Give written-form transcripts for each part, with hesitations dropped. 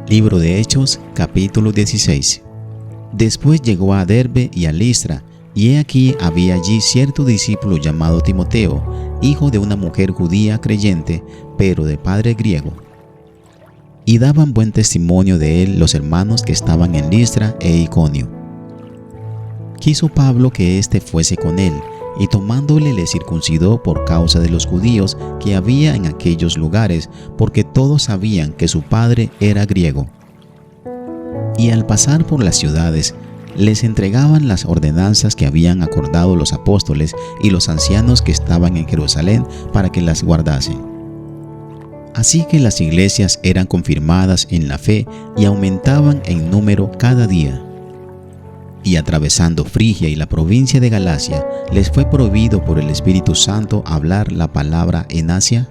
Libro de Hechos, capítulo 16. Después llegó a Derbe y a Listra, y he aquí había allí cierto discípulo llamado Timoteo, hijo de una mujer judía creyente, pero de padre griego. Y daban buen testimonio de él los hermanos que estaban en Listra e Iconio. Quiso Pablo que éste fuese con él, y tomándole le circuncidó por causa de los judíos que había en aquellos lugares, porque todos sabían que su padre era griego. Y al pasar por las ciudades, les entregaban las ordenanzas que habían acordado los apóstoles y los ancianos que estaban en Jerusalén para que las guardasen. Así que las iglesias eran confirmadas en la fe y aumentaban en número cada día. Y atravesando Frigia y la provincia de Galacia, les fue prohibido por el Espíritu Santo hablar la palabra en Asia.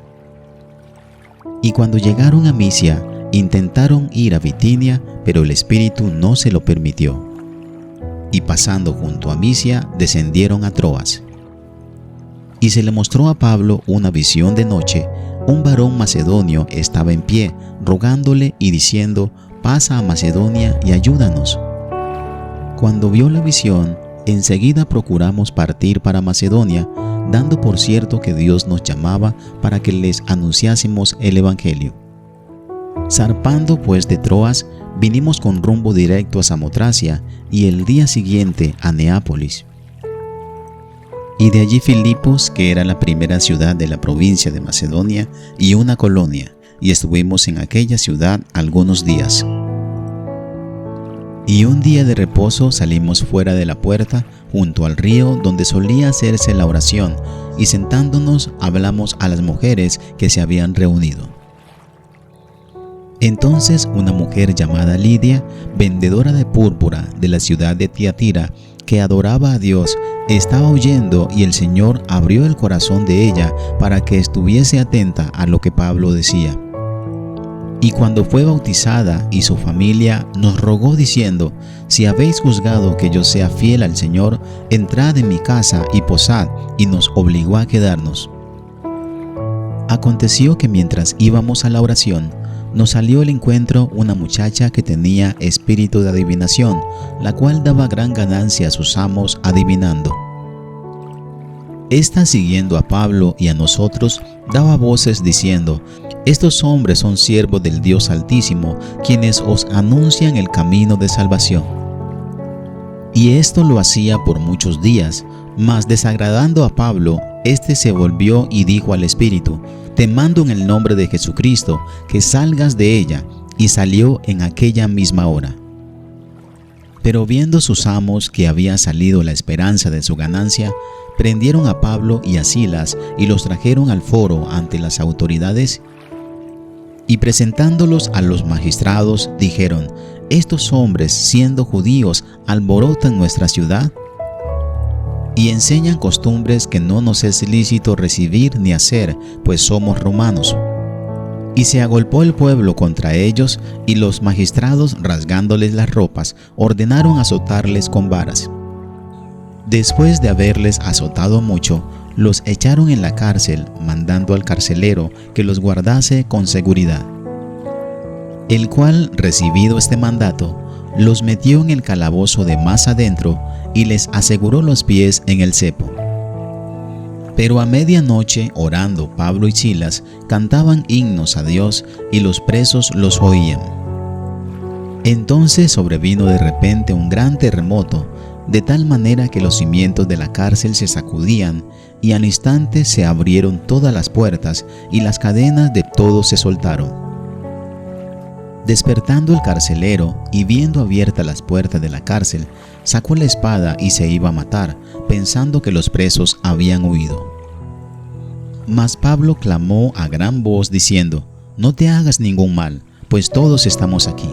Y cuando llegaron a Misia, intentaron ir a Bitinia, pero el Espíritu no se lo permitió. Y pasando junto a Misia, descendieron a Troas. Y se le mostró a Pablo una visión de noche. Un varón macedonio estaba en pie, rogándole y diciendo: «Pasa a Macedonia y ayúdanos». Cuando vio la visión, enseguida procuramos partir para Macedonia, dando por cierto que Dios nos llamaba para que les anunciásemos el Evangelio. Zarpando pues de Troas, vinimos con rumbo directo a Samotracia y el día siguiente a Neápolis. Y de allí Filipos, que era la primera ciudad de la provincia de Macedonia y una colonia, y estuvimos en aquella ciudad algunos días. Y un día de reposo salimos fuera de la puerta, junto al río donde solía hacerse la oración, y sentándonos hablamos a las mujeres que se habían reunido. Entonces una mujer llamada Lidia, vendedora de púrpura de la ciudad de Tiatira, que adoraba a Dios, estaba oyendo, y el Señor abrió el corazón de ella para que estuviese atenta a lo que Pablo decía. Y cuando fue bautizada y su familia, nos rogó diciendo: «Si habéis juzgado que yo sea fiel al Señor, entrad en mi casa y posad», y nos obligó a quedarnos. Aconteció que mientras íbamos a la oración, nos salió al encuentro una muchacha que tenía espíritu de adivinación, la cual daba gran ganancia a sus amos adivinando. Esta, siguiendo a Pablo y a nosotros, daba voces diciendo: «Estos hombres son siervos del Dios Altísimo, quienes os anuncian el camino de salvación». Y esto lo hacía por muchos días, mas desagradando a Pablo, éste se volvió y dijo al espíritu: «Te mando en el nombre de Jesucristo, que salgas de ella», y salió en aquella misma hora. Pero viendo sus amos que había salido la esperanza de su ganancia, prendieron a Pablo y a Silas y los trajeron al foro ante las autoridades. Y presentándolos a los magistrados, dijeron: «Estos hombres, siendo judíos, alborotan nuestra ciudad y enseñan costumbres que no nos es lícito recibir ni hacer, pues somos romanos». Y se agolpó el pueblo contra ellos, y los magistrados, rasgándoles las ropas, ordenaron azotarles con varas. Después de haberles azotado mucho, los echaron en la cárcel, mandando al carcelero que los guardase con seguridad. El cual, recibido este mandato, los metió en el calabozo de más adentro y les aseguró los pies en el cepo. Pero a medianoche, orando, Pablo y Silas cantaban himnos a Dios, y los presos los oían. Entonces sobrevino de repente un gran terremoto, de tal manera que los cimientos de la cárcel se sacudían, y al instante se abrieron todas las puertas, y las cadenas de todos se soltaron. Despertando el carcelero, y viendo abiertas las puertas de la cárcel, sacó la espada y se iba a matar, pensando que los presos habían huido. Mas Pablo clamó a gran voz diciendo: «No te hagas ningún mal, pues todos estamos aquí».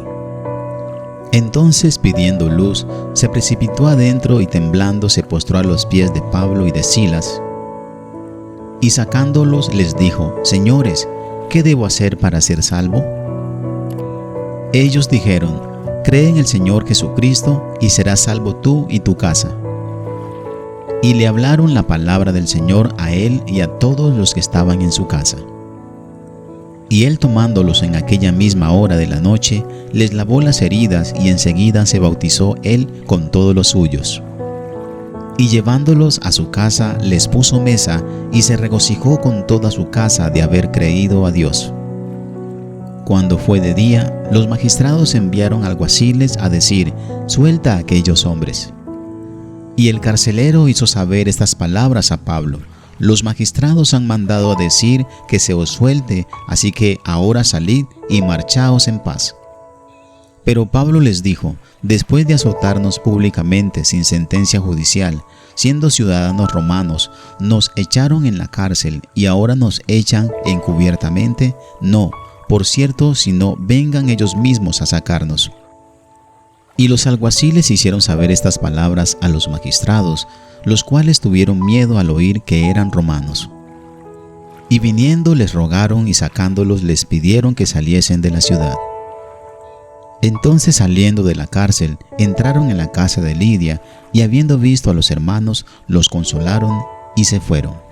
Entonces, pidiendo luz, se precipitó adentro y temblando se postró a los pies de Pablo y de Silas. Y sacándolos les dijo: «Señores, ¿qué debo hacer para ser salvo?». Ellos dijeron: «Cree en el Señor Jesucristo y serás salvo tú y tu casa». Y le hablaron la palabra del Señor a él y a todos los que estaban en su casa. Y él, tomándolos en aquella misma hora de la noche, les lavó las heridas, y enseguida se bautizó él con todos los suyos. Y llevándolos a su casa, les puso mesa, y se regocijó con toda su casa de haber creído a Dios. Cuando fue de día, los magistrados enviaron alguaciles a decir: suelta a aquellos hombres. Y el carcelero hizo saber estas palabras a Pablo: los magistrados han mandado a decir que se os suelte, así que ahora salid y marchaos en paz. Pero Pablo les dijo: después de azotarnos públicamente sin sentencia judicial, siendo ciudadanos romanos, nos echaron en la cárcel y ahora nos echan encubiertamente. No, por cierto, sino vengan ellos mismos a sacarnos. Y los alguaciles hicieron saber estas palabras a los magistrados, los cuales tuvieron miedo al oír que eran romanos. Y viniendo les rogaron, y sacándolos les pidieron que saliesen de la ciudad. Entonces, saliendo de la cárcel, entraron en la casa de Lidia, y habiendo visto a los hermanos, los consolaron y se fueron.